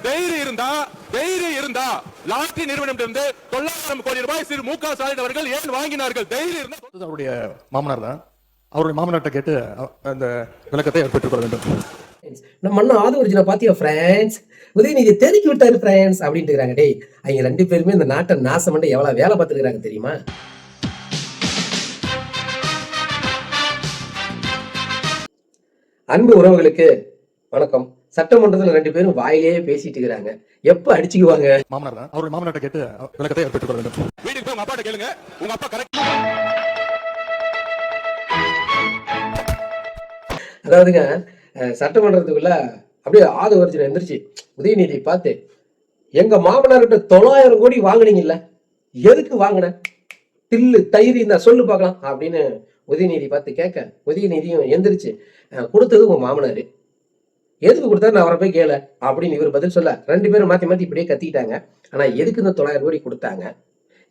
தைரியம் இருந்தா லாட்டரி நிறுவனத்திலிருந்து 900 கோடி ரூபாய் திரு மு.க. ஸ்டாலின் அவர்கள் ஏன் வாங்கினார்கள்? தைரியம் இருந்தா. அவருடைய மாமனார் தான். அவருடைய மாமனார்ட்ட கேட்டு அந்த விளக்கத்தை பெற்றுக் கொள்ள வேண்டும். நம்ம அண்ணன் ஆதவர்ஜுனை பாத்தியா ஃப்ரெண்ட்ஸ், உதயநிதி தெருக்கி விட்டாரு ஃப்ரெண்ட்ஸ் அப்படின்ட்டு இருக்காங்க. டேய், அவங்க 2 பேருமே இந்த நாட்டை நாசம் பண்ணி எவ்வளவு வேலை பார்த்துருக்காங்க தெரியுமா? அன்பு உறவுகளுக்கு வணக்கம். சட்டமன்றத்தில் 2 பேரும் வாயிலேயே பேசிட்டு இருக்காங்க. எப்ப அடிச்சுக்குவாங்க? மாமனார் தான். அவருடைய மாமனார்ட்ட கேட்டு விளக்கத்தை பெற்றுக் கொள்ள வேண்டும். வீட்டுக்கு போய் உங்க அப்பாட்ட கேளுங்க. உங்க அப்பா கரெக்ட். அதாவதுங்க, சட்டமன்றத்துக்குள்ள அப்படியே ஆதவர்ஜுனை எந்திரிச்சு உதயநிதி பார்த்து, எங்க மாமனார்கிட்ட 900 கோடி வாங்கினீங்கல்ல, எதுக்கு வாங்கின? தில்லு தயிர் இந்த சொல்லு பார்க்கலாம் அப்படின்னு உதயநிதி பார்த்து கேட்க, உதயநிதியும் எந்திரிச்சு, கொடுத்தது உங்க மாமனாரு, எதுக்கு கொடுத்தாரு நான் அவரை போய் கேள அப்படின்னு இவர் பதில் சொல்ல, 2 பேரும் மாத்தி மாத்தி இப்படியே கத்திக்கிட்டாங்க. ஆனா எதுக்கு இந்த 900 கோடி கொடுத்தாங்க,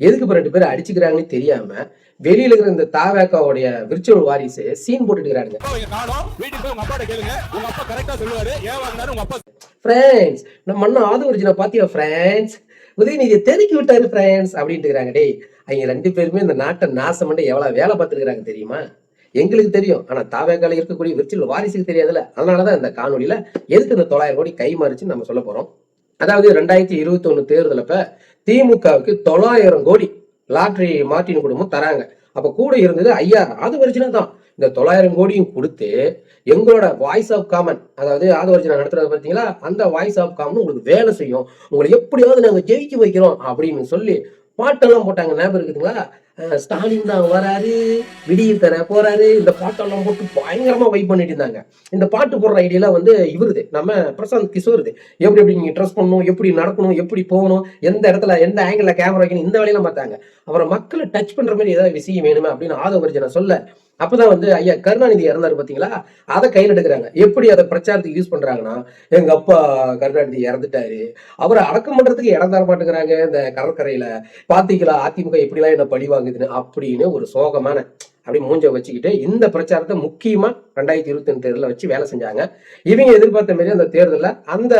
எதுக்கு இப்ப 2 பேரும் அடிச்சுக்கிறாங்கன்னு தெரியாம வெளியில இருக்கிற இந்த தாவேக்காவுடைய விர்ச்சுவல் வாரிசு சீன் போட்டுட்டு இருக்காங்க. ஃப்ரெண்ட்ஸ், நம்ம அண்ணன் ஆதவர்ஜுனை பாத்தியா ஃப்ரெண்ட்ஸ், உதயநிதியை தெருக்கி விட்டாரு ஃப்ரெண்ட்ஸ் அப்படின்ட்டு இருக்காங்க. டேய், அவங்க 2 பேருமே இந்த நாட்டை நாசம் பண்ணி எவ்வளவு வேலை பார்த்துருக்காங்க தெரியுமா? எங்களுக்கு தெரியும், ஆனா தாவேக்கால இருக்கக்கூடிய விர்ச்சுவல் வாரிசுக்கு தெரியாதுல்ல. அதனாலதான் இந்த காணொலியில எதுக்கு இந்த 900 கோடி கை மாறிச்சுன்னு நம்ம சொல்ல போறோம். அதாவது 2021 தேர்தலப்ப திமுகவுக்கு 900 கோடி லாட்டரி மார்ட்டின் குடும்பம் தராங்க. அப்ப கூட இருந்தது ஐயா ஆதவர்ஜுனா தான். இந்த 900 கோடியும் கொடுத்து எங்களோட வாய்ஸ் ஆஃப் காமன், அதாவது ஆதவர்ஜுனா நடத்துறது பார்த்தீங்களா, அந்த வாய்ஸ் ஆஃப் காமன் உங்களுக்கு வேலை செய்யும், உங்களை எப்படியாவது நாங்க ஜெயிக்க வைக்கிறோம் அப்படின்னு சொல்லி பாட்டெல்லாம் போட்டாங்க. ஞாபகம் இருக்குதுங்களா? ஸ்டாலின் தான் வராரு, விடிய தர போறாரு, இந்த பாட்டெல்லாம் போட்டு பயங்கரமா வைப் பண்ணிட்டு இருந்தாங்க. இந்த பாட்டு போடுற ஐடியெல்லாம் வந்து இவருது, நம்ம பிரசாந்த் கிஷோருது. எப்படி எப்படி நீங்க ட்ரெஸ் பண்ணணும், எப்படி நடக்கணும், எப்படி போகணும், எந்த இடத்துல எந்த ஆங்கிள் கேமரா வைக்கணும், இந்த வேலையெல்லாம் பார்த்தாங்க. அப்புறம் மக்களை டச் பண்ற மாதிரி ஏதாவது விஷயம் வேணுமே அப்படின்னு ஆதவர்ஜுனா சொல்ல, அப்பதான் வந்து ஐயா கருணாநிதி இறந்தாரு பாத்தீங்களா, அதை கையில் எடுக்கிறாங்க. எப்படி அதை பிரச்சாரத்துக்கு யூஸ் பண்றாங்கன்னா, எங்க அப்பா கருணாநிதி இறந்துட்டாரு, அவரை அடக்கம் பண்றதுக்கு இடம் தர மாட்டேங்கிறாங்க இந்த கடற்கரையில, பாத்தீங்களா அதிமுக எப்படிலாம் என்ன பழி வாங்குதுன்னு அப்படின்னு ஒரு சோகமான அப்படி மூஞ்ச வச்சுக்கிட்டு இந்த பிரச்சாரத்தை முக்கியமா 2022 தேர்தலில் வச்சு வேலை செஞ்சாங்க. இவங்க எதிர்பார்த்த மாதிரி அந்த தேர்தலில் அந்த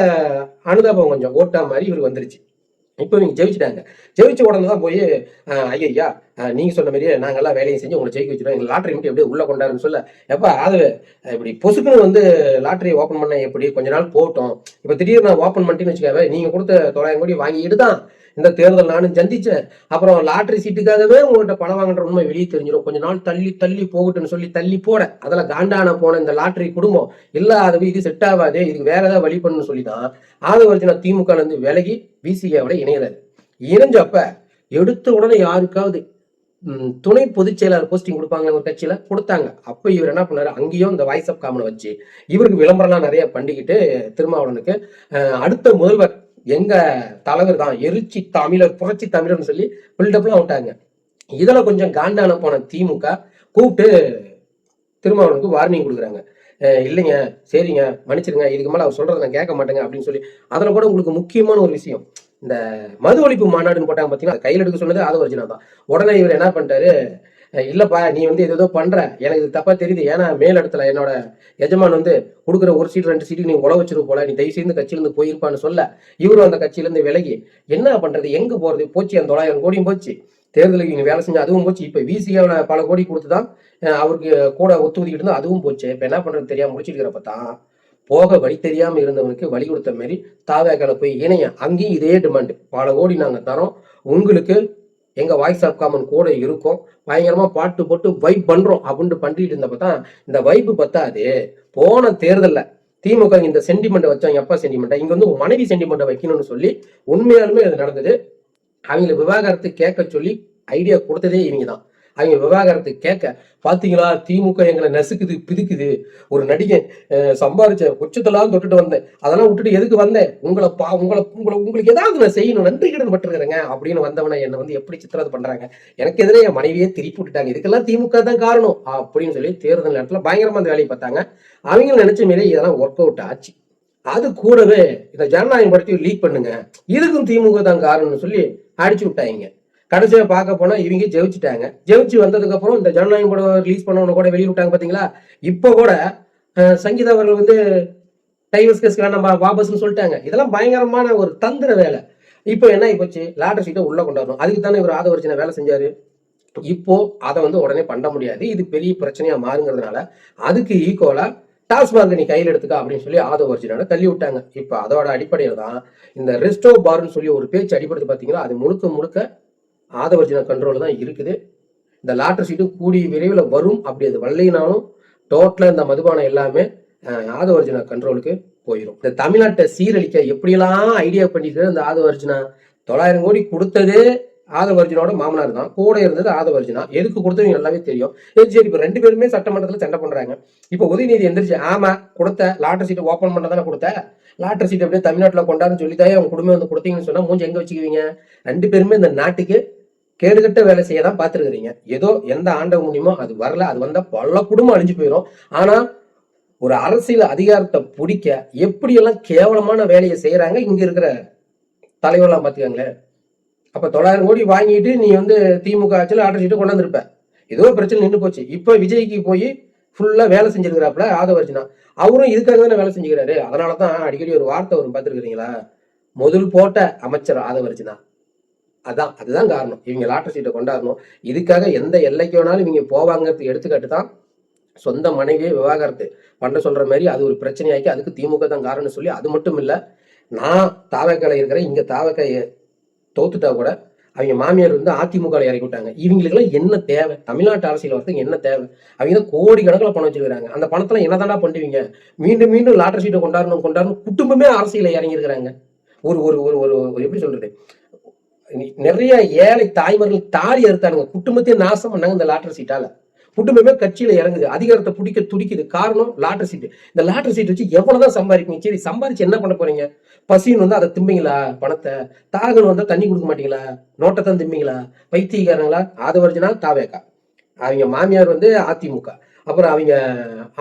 அனுதாபம் கொஞ்சம் ஓட்டா மாதிரி இவருக்கு வந்துருச்சு. இப்போ இவங்க ஜெயிச்சுட்டாங்க. ஜெயிச்ச உடனே தான் போய் ஐயா நீங்க சொன்ன மாதிரியே நாங்கெல்லாம் வேலையை செஞ்சு உங்களை ஜெயிக்க வச்சிருவோம், எங்க லாட்டரி மட்டும் எப்படியே உள்ள கொண்டாருன்னு சொல்ல, எப்ப அது இப்படி பொசுக்குன்னு வந்து லாட்டரி ஓப்பன் பண்ண எப்படி கொஞ்ச நாள் போட்டோம், இப்ப திடீர்னு நான் ஓப்பன் பண்ணிட்டேன்னு வச்சுக்காவே, நீங்க கொடுத்த 900 கோடி வாங்கிட்டு தான் இந்த தேர்தல் நானும் சந்திச்சேன், அப்புறம் லாட்டரி சீட்டுக்காகவே உங்கள்கிட்ட பணம் வாங்குற உண்மை வெளியே தெரிஞ்சிடும், கொஞ்ச நாள் தள்ளி தள்ளி போகட்டுன்னு சொல்லி தள்ளி போட, அதில் காண்டான போன இந்த லாட்டரி குடும்பம் இல்லாதது, இது செட் ஆகாது, இதுக்கு வேற ஏதாவது வழி பண்ணணும்னு சொல்லி தான் ஆதவர்ஜுனா திமுக இருந்து விலகி விசிகாவோட இணையிறாரு. இணைஞ்சப்ப எடுத்த உடனே யாருக்காவது துணை பொதுச் செயலாளர் போஸ்டிங் கொடுப்பாங்க ஒரு கட்சியில கொடுத்தாங்க. அப்ப இவர் என்ன பண்ணாரு, அங்கேயும் இந்த வாய்ஸ் ஆஃப் காமனை வச்சு இவருக்கு விளம்பரம்லாம் நிறைய பண்ணிக்கிட்டு திருமாவளவனுக்கு அடுத்த முதல்வர் எங்க தலைவர் தான், எரிச்சி தமிழர் புரட்சி தமிழர்னு சொல்லி பில்டப்லாம் விட்டாங்க. இதுல கொஞ்சம் காண்டான போன திமுக கூப்பிட்டு திருமாவளவனுக்கு வார்னிங் கொடுக்குறாங்க. இல்லைங்க, சரிங்க, மன்னிச்சிருங்க, இதுக்கு மேல அவர் சொல்றதை நான் கேட்க மாட்டேங்க அப்படின்னு சொல்லி. அதுல கூட உங்களுக்கு முக்கியமான ஒரு விஷயம், இந்த மது ஒழிப்பு மாநாடுன்னு போட்டாங்க பார்த்தீங்கன்னா, கையில் எடுக்க சொன்னது ஆதவர்ஜுனா தான். உடனே இவர் என்ன பண்ணிட்டாரு, இல்லப்பா நீ வந்து ஏதோ பண்ற, எனக்கு இது தப்பா தெரியுது, ஏன்னா மேல் இடத்துல என்னோட எஜமான் வந்து கொடுக்குற 1 சீட் 2 சீட்டு நீ உழ வச்சிரு போல, நீ தயவு செய்து கட்சியிலிருந்து போயிருப்பான்னு சொல்ல, இவரும் அந்த கட்சியிலிருந்து விலகி என்ன பண்றது, எங்க போறது, போச்சு அந்த 900 கோடியும் போச்சு, தேர்தலுக்கு இங்க வேலை செஞ்சு அதுவும் போச்சு, இப்ப விசிகாவில் பல கோடி கொடுத்துதான் அவருக்கு கூட ஒத்துவதிக்கிட்டு இருந்தா அதுவும் போச்சு, இப்ப என்ன பண்றது தெரியாம முடிச்சிருக்கிறப்ப தான் போக வழி தெரியாம இருந்தவனுக்கு வழி கொடுத்த மாதிரி தாவேக்கால போய் இணைய, அங்கேயும் இதே டிமாண்ட், பல கோடி நாங்க தரோம், உங்களுக்கு எங்க வாய்ஸ் ஆஃப் காமன் கூட இருக்கும், பயங்கரமா பாட்டு போட்டு வைப் பண்றோம் அப்படின்னு பண்ணிட்டு இருந்தப்ப தான் இந்த வைப்பு பத்தாது. போன தேர்தல்ல திமுக இந்த சென்டிமெண்ட் வச்சாங்க, அப்பா சென்டிமெண்ட், இங்க வந்து மனைவி சென்டிமெண்ட் வைக்கணும்னு சொல்லி உண்மையாலுமே அது நடந்தது. அவங்களை விவாகரத்து கேட்க சொல்லி ஐடியா கொடுத்ததே இவங்க தான். அவங்க விவாகரத்து கேட்க பாத்தீங்களா, திமுக எங்களை நசுக்குது பிதுக்குது, ஒரு நடிகை சம்பாதிச்ச உச்சத்தெல்லாம் தொட்டுட்டு வந்தேன், அதெல்லாம் விட்டுட்டு எதுக்கு வந்தேன், உங்களுக்கு ஏதாவது நான் செய்யணும், நன்றி கடன் பட்டுருக்கிறேங்க அப்படின்னு வந்தவனை என்னை வந்து எப்படி சித்திரவதை பண்றாங்க, எனக்கு எதிரே என் மனைவியே திருப்பி விட்டுட்டாங்க, இதுக்கெல்லாம் திமுக தான் காரணம் அப்படின்னு சொல்லி தேர்தல் நேரத்துல பயங்கரமா அந்த வேலையை பார்த்தாங்க. அவங்க நினைச்ச மாரி இதெல்லாம் ஒர்க் அவுட் ஆச்சு. அது கூடவே இந்த ஜனநாயகம் படுத்தி லீக் பண்ணுங்க, இதுக்கும் திமுக தான் காரணம்னு சொல்லி அடிச்சு விட்டாங்க. கடைசியா பார்க்க போனா இவங்க ஜெயிச்சுட்டாங்க. ஜெயிச்சு வந்ததுக்கு அப்புறம் இந்த ஜனநாயகம் படம் ரிலீஸ் பண்ணவன கூட வெளியே விட்டாங்க பாத்தீங்களா. இப்ப கூட சங்கீதா அவர்கள் வந்து டைவர்ஸ் கேஸ்க்கு நம்ம வாபஸ்ன்னு சொல்லிட்டாங்க. இதெல்லாம் பயங்கரமான ஒரு தந்திர வேலை. இப்போ என்ன ஆயிப்போச்சு, லாட்டரி சீட்டை உள்ள கொண்டாடணும். அதுக்கு தானே இவர் ஆதவர்ஜுனா வேலை செஞ்சாரு. இப்போ அதை வந்து உடனே பண்ண முடியாது, இது பெரிய பிரச்சனையா மாறுங்கிறதுனால அதுக்கு ஈக்குவலா டாஸ்மார்க் நீ கையில் எடுத்துக்க அப்படின்னு சொல்லி ஆதவர்ஜுனாவை தள்ளி விட்டாங்க. இப்போ அதோட அடிப்படையில் தான் இந்த ரெஸ்டோ பார்னு சொல்லி ஒரு பேச்சு அடிப்படுது பார்த்தீங்களா, அது முழுக்க முழுக்க ஆதவர்ஜுனா கண்ட்ரோல் தான் இருக்குது. இந்த லாட்டரி சீட்டு கூடிய விரைவில் வரும். அப்படி அது வரலைனாலும் டோட்டலா இந்த மதுபானம் எல்லாமே ஆதவர்ஜுனா கண்ட்ரோலுக்கு போயிடும். இந்த தமிழ்நாட்டை சீரழிக்க எப்படியெல்லாம் ஐடியா பண்ணிட்டு இந்த ஆதவர்ஜுனா 900 கோடி கொடுத்ததே ஆதவர்ஜுனோட மாமனார் தான், கூட இருந்தது ஆதவர்ஜுனா. எதுக்கு கொடுத்தது எல்லாமே தெரியும். சரி, இப்போ 2 பேருமே சட்டமன்றத்தில் சண்டை பண்றாங்க. இப்போ உதயநிதி எந்திரிச்சு, ஆமா கொடுத்த லாட்டரி சீட்டு ஓப்பன் பண்ண தானே கொடுத்த, லாட்டரி சீட் அப்படியே தமிழ்நாட்டில் கொண்டாருன்னு சொல்லிதான் அவங்க குடும்பம் வந்து கொடுத்தீங்கன்னு சொன்னா மூஞ்சி எங்க வச்சுக்குவீங்க? 2 பேருமே இந்த நாட்டுக்கு கேடுகட்ட வேலை செய்ய தான் பார்த்துருக்கிறீங்க. ஏதோ எந்த ஆண்ட முடியுமோ அது வரல, அது வந்தா பல குடும்பம் அழிஞ்சு போயிடும். ஆனா ஒரு அரசியல் அதிகாரத்தை பிடிக்க எப்படியெல்லாம் கேவலமான வேலையை செய்யறாங்க இங்க இருக்கிற தலைவர்லாம் பாத்துக்காங்களேன். அப்ப 900 கோடி வாங்கிட்டு நீ வந்து திமுக ஆட்சியில் லாட்டரி சீட்டை கொண்டாந்துருப்ப, ஏதோ பிரச்சனை நின்று போச்சு. இப்ப விஜய்க்கு போய் ஃபுல்லா வேலை செஞ்சிருக்கிறாப்புல ஆதவர்ஜுனா. அவரும் இதுக்காக தானே வேலை செஞ்சுக்கிறாரு. அதனாலதான் அடிக்கடி ஒரு வார்த்தை வரும் பார்த்துருக்கீங்களா, முதல் போட்ட அமைச்சர் ஆதவர்ஜுனா. அதுதான் காரணம். இவங்க லாட்டரி சீட்டை கொண்டாடணும். இதுக்காக எந்த எல்லைக்கு வேணாலும் இவங்க போவாங்கிறது எடுத்துக்காட்டு தான் சொந்த மனைவியை விவாகரத்து பண்ண சொல்ற மாதிரி அது ஒரு பிரச்சனையாக்கி அதுக்கு திமுக தான் காரணம்னு சொல்லி. அது மட்டும் இல்ல, நான் தாவக்கால இருக்கிறேன், இங்க தாவக்காய தோத்துட்டா கூட அவங்க மாமியார் வந்து அதிமுக இறக்கி விட்டாங்க. இவங்களுக்கு எல்லாம் என்ன தேவை? தமிழ்நாட்டு அரசியல் வரதுக்கு என்ன தேவை? அவங்க தான் கோடி கணக்கில் பணம் வச்சிருக்காங்க. அந்த பணத்துல என்னதாண்டா பண்ணுவீங்க? மீண்டும் மீண்டும் லாட்டரி சீட்டை கொண்டாடணும் குடும்பமே அரசியல இறங்கி இருக்கிறாங்க. ஒரு ஒரு ஒரு ஒரு எப்படி சொல்றது, நிறைய ஏழை தாய்மார்கள் தாலி அறுத்தானுங்க, குடும்பத்தையும் நாசம் பண்ணாங்க இந்த லாட்டரி சீட்டால. குடும்பமே கட்சியில இறங்குது, அதிகாரத்தை பிடிக்க துடிக்குது. காரணம் லாட்டரி சீட்டு. இந்த லாட்டரி சீட் வச்சு எவ்வளவுதான் சம்பாதிப்பீங்க? சரி, சம்பாதிச்சு என்ன பண்ண போறீங்க? பசின்னு வந்து அதை திம்பிங்களா? பணத்தை தாகன்னு வந்தா தண்ணி கொடுக்க மாட்டீங்களா? நோட்டை தான் திம்பிங்களா? பைத்தியக்காரங்களா? ஆதவர்ஜுனா தாவேக்கா, அவங்க மாமியார் வந்து அதிமுக, அப்புறம் அவங்க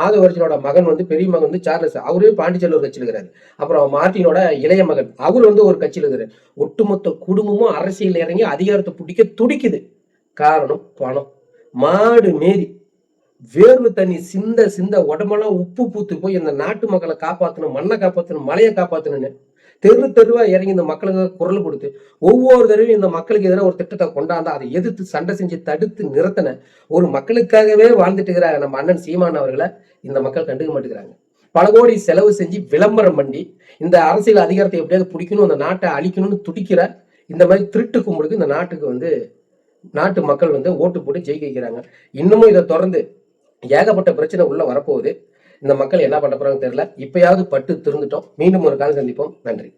ஆதவர்ஜுனோட மகன் வந்து பெரிய மகன் வந்து சார்லஸ், அவரு பாண்டிச்சேரியில் ஒரு கட்சியில் இருக்கிறாரு. அப்புறம் மார்ட்டினோட இளைய மகன் அவர் வந்து ஒரு கட்சியில் இருக்கிறாரு. ஒட்டுமொத்த குடும்பமும் அரசியல் இறங்கி அதிகாரத்தை பிடிக்க துடிக்குது. காரணம் பணம். மாடு மேரி வேர்வு தண்ணி சிந்த சிந்த உடம்பெல்லாம் உப்பு பூத்து போய் இந்த நாட்டு மக்களை காப்பாற்றணும், மண்ணை காப்பாற்றணும், மலையை காப்பாற்றணும்னு தெரு தெருவா இறங்கி இந்த மக்களுக்கு குரல் கொடுத்து ஒவ்வொரு தடவையும் இந்த மக்களுக்கு எதிராக ஒரு திட்டத்தை கொண்டாந்தா அதை எதிர்த்து சண்டை செஞ்சு தடுத்து நிறுத்தின ஒரு மக்களுக்காகவே வாழ்ந்துட்டு இருக்கிற நம்ம அண்ணன் சீமான் அவர்களை இந்த மக்கள் கண்டுக்க மாட்டேங்கிறாங்க. பல கோடி செலவு செஞ்சு விளம்பரம் பண்ணி இந்த அரசியல் அதிகாரத்தை எப்படியாவது பிடிக்கணும், அந்த நாட்டை அழிக்கணும்னு துடிக்கிற இந்த மாதிரி திருட்டு கும்பலுக்கு இந்த நாட்டுக்கு வந்து நாட்டு மக்கள் வந்து ஓட்டு போட்டு ஜெயிக்க வைக்கிறாங்க. இன்னமும் இதை தொடர்ந்து ஏகப்பட்ட பிரச்சனை உள்ள வரப்போகுது. இந்த மக்கள் என்ன பண்ண போறாங்க தெரியல. இப்பயாவது பட்டு திருந்துட்டோம். மீண்டும் ஒரு காலம் சந்திப்போம். நன்றி.